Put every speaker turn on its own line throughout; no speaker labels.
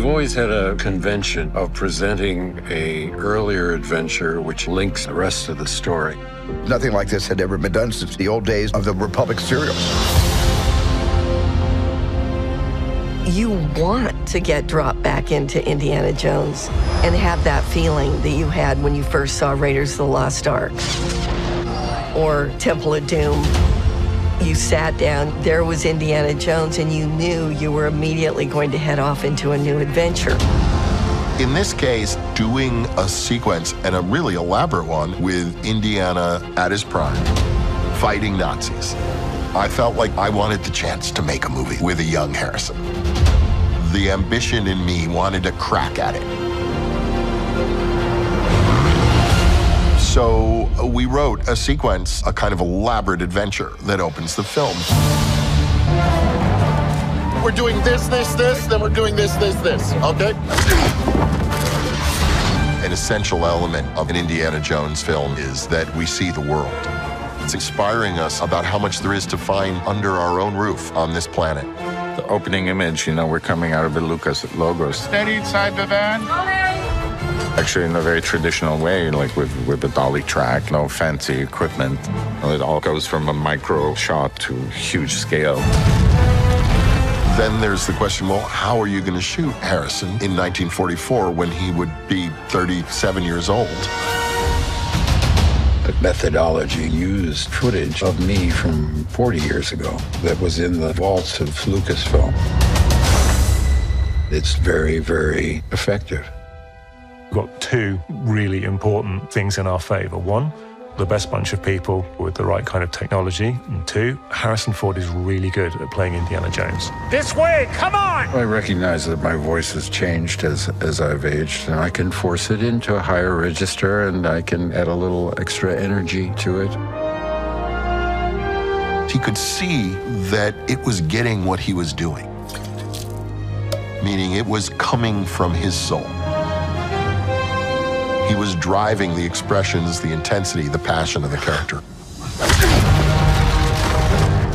always had a convention of presenting an earlier adventure which links the rest of the story.
Nothing like this had ever been done since the old days of the Republic serials.
You want to get dropped back into Indiana Jones and have that feeling that you had when you first saw Raiders of the Lost Ark or Temple of Doom. You sat down, there was Indiana Jones, and you knew you were immediately going to head off into a new adventure.
In this case, doing a sequence, and a really elaborate one, with Indiana at his prime, fighting Nazis. I felt like I wanted the chance to make a movie with a young Harrison. The ambition in me wanted to crack at it. So we wrote a sequence, a kind of elaborate adventure that opens the film. We're doing this, then we're doing this, okay? An essential element of an Indiana Jones film is that we see the world. It's inspiring us about how much there is to find under our own roof on this planet.
The opening image, you know, we're coming out of the Lucas logos.
Steady inside the van.
Actually, in a very traditional way, like with the dolly track, no fancy equipment. It all goes from a micro shot to huge scale.
Then there's the question, well, how are you going to shoot Harrison in 1944 when he would be 37 years old?
The methodology used footage of me from 40 years ago that was in the vaults of Lucasfilm. It's very, very effective.
We've got two really important things in our favor. One, the best bunch of people with the right kind of technology. And two, Harrison Ford is really good at playing Indiana Jones.
This way, come on!
I recognize that my voice has changed as I've aged, and I can force it into a higher register, and I can add a little extra energy to it.
He could see that it was getting what he was doing, meaning it was coming from his soul. He was driving the expressions, the intensity, the passion of the character.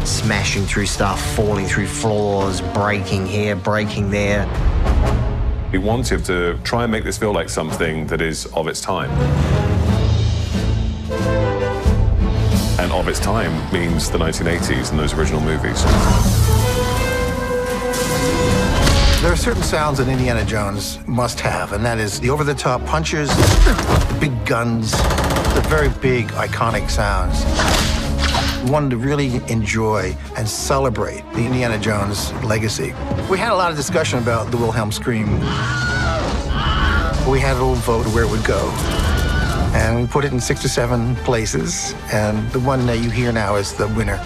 Smashing through stuff, falling through floors, breaking here, breaking there.
We wanted to try and make this feel like something that is of its time. And of its time means the 1980s and those original movies.
There are certain sounds that Indiana Jones must have, and that is the over-the-top punches, the big guns, the very big, iconic sounds. We wanted to really enjoy and celebrate the Indiana Jones legacy. We had a lot of discussion about the Wilhelm scream. We had a little vote where it would go. And we put it in 6 or 7 places, and the one that you hear now is the winner.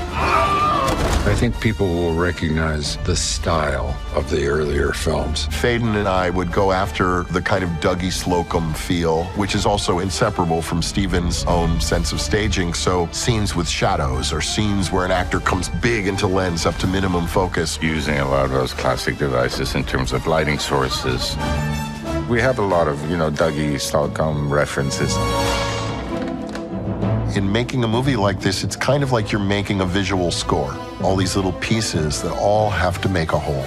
I think people will recognize the style of the earlier films.
Faden and I would go after the kind of Dougie Slocum feel, which is also inseparable from Steven's own sense of staging. So scenes with shadows or scenes where an actor comes big into lens up to minimum focus.
Using a lot of those classic devices in terms of lighting sources. We have a lot of, you know, Dougie Slocum references.
In making a movie like this, it's kind of like you're making a visual score. All these little pieces that all have to make a whole.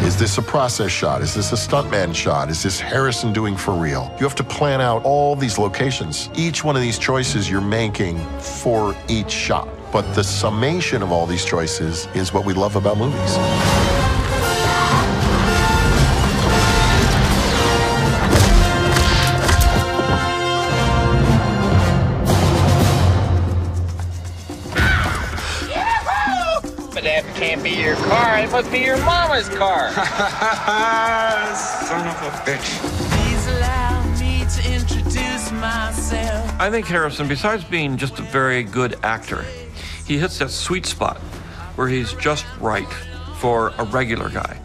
Is this a process shot? Is this a stuntman shot? Is this Harrison doing for real? You have to plan out all these locations. Each one of these choices you're making for each shot. But the summation of all these choices is what we love about movies.
Can't be your car, it must be your mama's car.
Son of a bitch.
Please allow me to introduce myself.
I think Harrison, besides being just a very good actor, he hits that sweet spot where he's just right for a regular guy.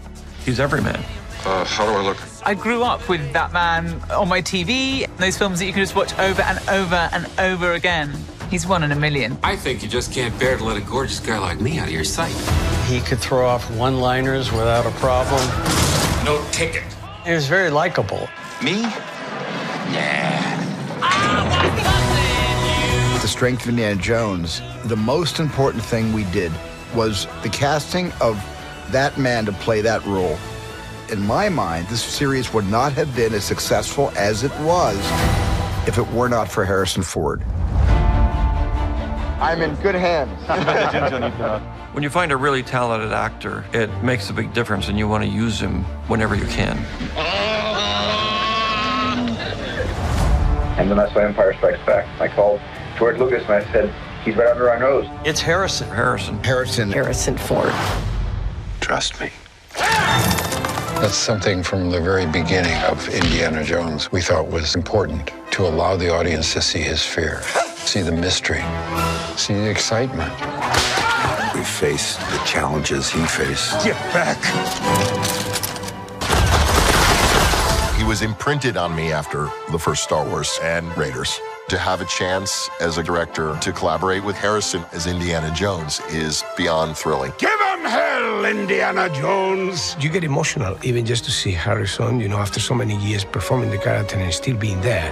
He's everyman.
How do I look?
I grew up with that man on my TV, those films that you can just watch over and over and over again. He's one in a million.
I think you just can't bear to let a gorgeous guy like me out of your sight.
He could throw off one-liners without a problem.
No ticket.
He was very likable.
Me? Yeah.
The strength of Indiana Jones, the most important thing we did was the casting of that man to play that role. in my mind, this series would not have been as successful as it was if it were not for Harrison Ford.
I'm in good hands.
When you find a really talented actor, it makes a big difference, and you want to use him whenever you can.
And then that's why Empire Strikes Back. I called George Lucas and I said, he's right under our nose.
It's Harrison.
Harrison Ford.
Trust me. That's something from the very beginning of Indiana Jones we thought was important, to allow the audience to see his fear, see the mystery, see the excitement. We faced the challenges he faced.
Get back! He was imprinted on me after the first Star Wars and Raiders. To have a chance as a director to collaborate with Harrison as Indiana Jones is beyond thrilling.
Give him hell, Indiana Jones!
You get emotional even just to see Harrison, you know, after so many years performing the character and still being there.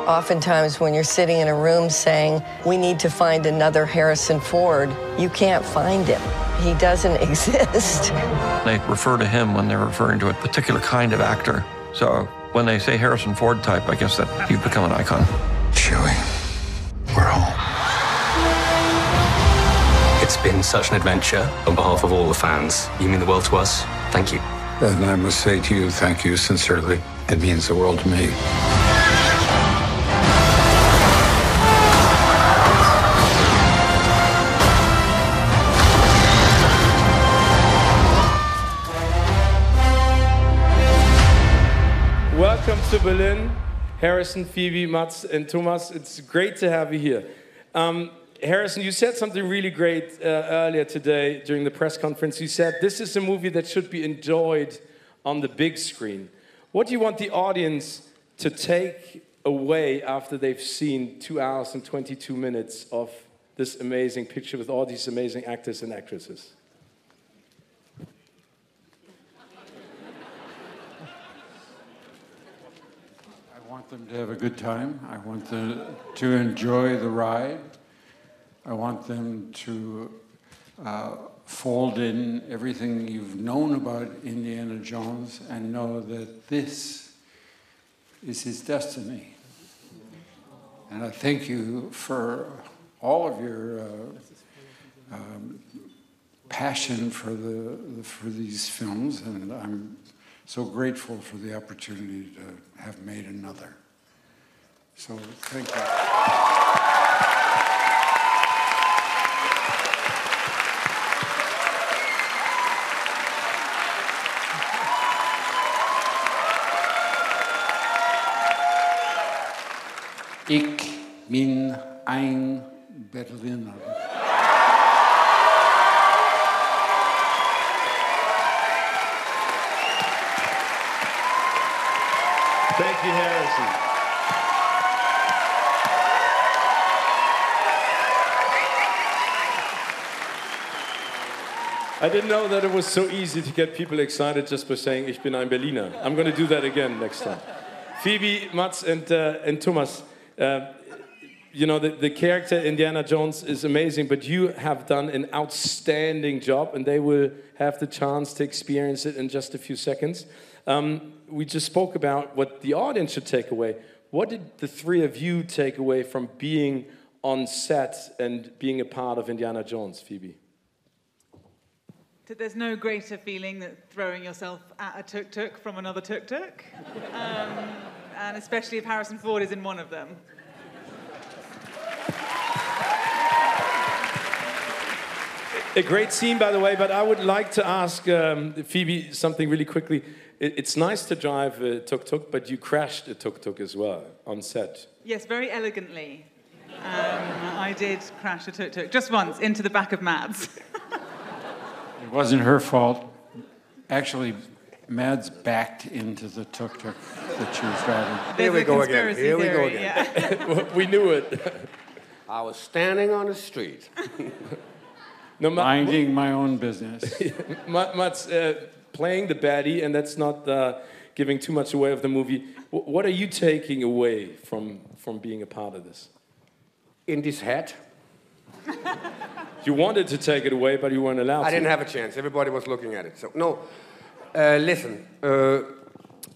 Oftentimes when you're sitting in a room saying, we need to find another Harrison Ford, you can't find him. He doesn't exist.
They refer to him when they're referring to a particular kind of actor. So when they say Harrison Ford type, I guess that you've become an icon.
Chewie, we're home.
It's been such an adventure. On behalf of all the fans, you mean the world to us. Thank you.
And I must say to you, thank you sincerely. It means the world to me.
Welcome to Berlin. Harrison, Phoebe, Mats, and Thomas, it's great to have you here. Harrison, you said something really great earlier today during the press conference. You said this is a movie that should be enjoyed on the big screen. What do you want the audience to take away after they've seen 2 hours and 22 minutes of this amazing picture with all these amazing actors and actresses?
I want them to have a good time. I want them to enjoy the ride. I want them to fold in everything you've known about Indiana Jones and know that this is his destiny. And I thank you for all of your passion for these films, and I'm so grateful for the opportunity to have made another. So thank you. Ich bin ein Berliner.
Thank you, Harrison. I didn't know that it was so easy to get people excited just by saying, ich bin ein Berliner. I'm going to do that again next time. Phoebe, Mats, and Thomas, you know, the character Indiana Jones is amazing, but you have done an outstanding job, and they will have the chance to experience it in just a few seconds. We just spoke about what the audience should take away. What did the three of you take away from being on set and being a part of Indiana Jones, Phoebe?
There's no greater feeling than throwing yourself at a tuk-tuk from another tuk-tuk. And especially if Harrison Ford is in one of them.
A great scene, by the way, but I would like to ask Phoebe something really quickly. It's nice to drive a tuk-tuk, but you crashed a tuk-tuk as well on set.
Yes, very elegantly. I did crash a tuk-tuk, just once, into the back of Mads.
It wasn't her fault. Actually, Mads backed into the tuk-tuk that she was driving.
Here we go again. Here we go again.
Yeah. We knew it.
I was standing on the street.
No, minding my own business.
Mats, playing the baddie, and that's not giving too much away of the movie. What are you taking away from being a part of this?
In this hat.
You wanted to take it away, but you weren't allowed to.
I didn't have a chance. Everybody was looking at it. So, no.
Listen,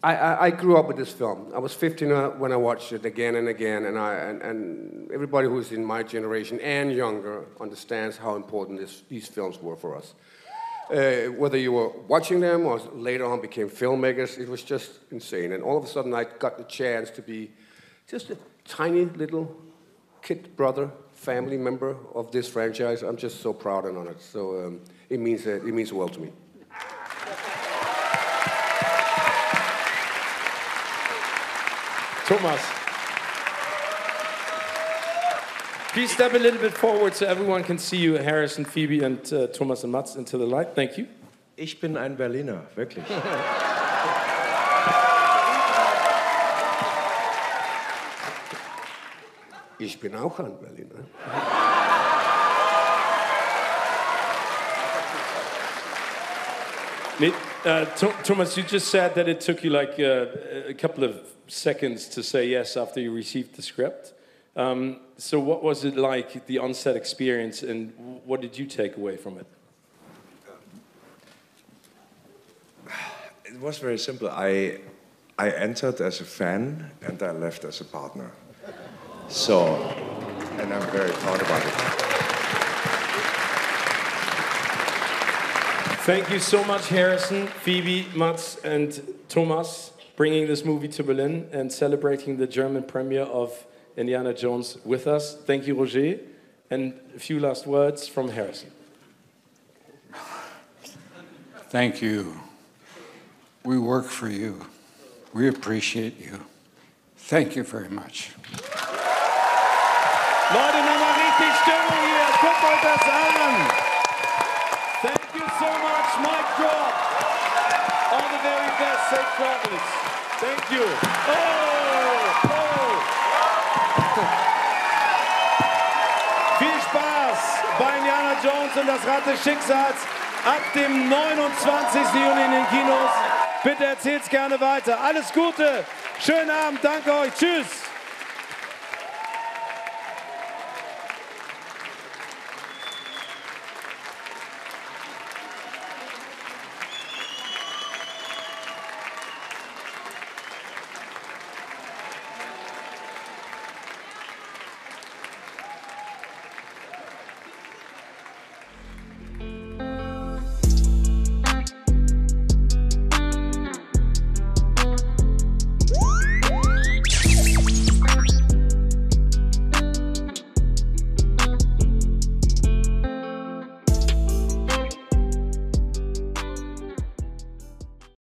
I grew up with this film. I was 15 when I watched it again and again, and everybody who's in my generation and younger understands how important these films were for us. Whether you were watching them or later on became filmmakers, it was just insane. And all of a sudden I got the chance to be just a tiny little kid brother, family member of this franchise. I'm just so proud and honored. So it means the world to me.
Thomas. Please step a little bit forward so everyone can see you, Harrison, Phoebe, and Thomas and Mats into the light. Thank you.
Ich bin ein Berliner, wirklich.
Ich bin auch ein Berliner.
Thomas, you just said that it took you like a couple of seconds to say yes after you received the script. So what was it like, the on-set experience, and what did you take away from it?
It was very simple. I entered as a fan, and I left as a partner. So, and I'm very proud about it.
Thank you so much, Harrison, Phoebe, Mats, and Thomas, bringing this movie to Berlin and celebrating the German premiere of Indiana Jones with us. Thank you, Roger. And a few last words from Harrison.
Thank you. We work for you. We appreciate you. Thank you very much.
Leute, nochmal richtig Stimmung hier. Guckt euch das an. Thank you so much, Mic drop. All the very best. Safe travels. Thank you. Viel Spaß bei Indiana Jones und das Rad des Schicksals ab dem 29. Juni in den Kinos. Bitte erzählt's gerne weiter. Alles Gute, schönen Abend, danke euch, tschüss.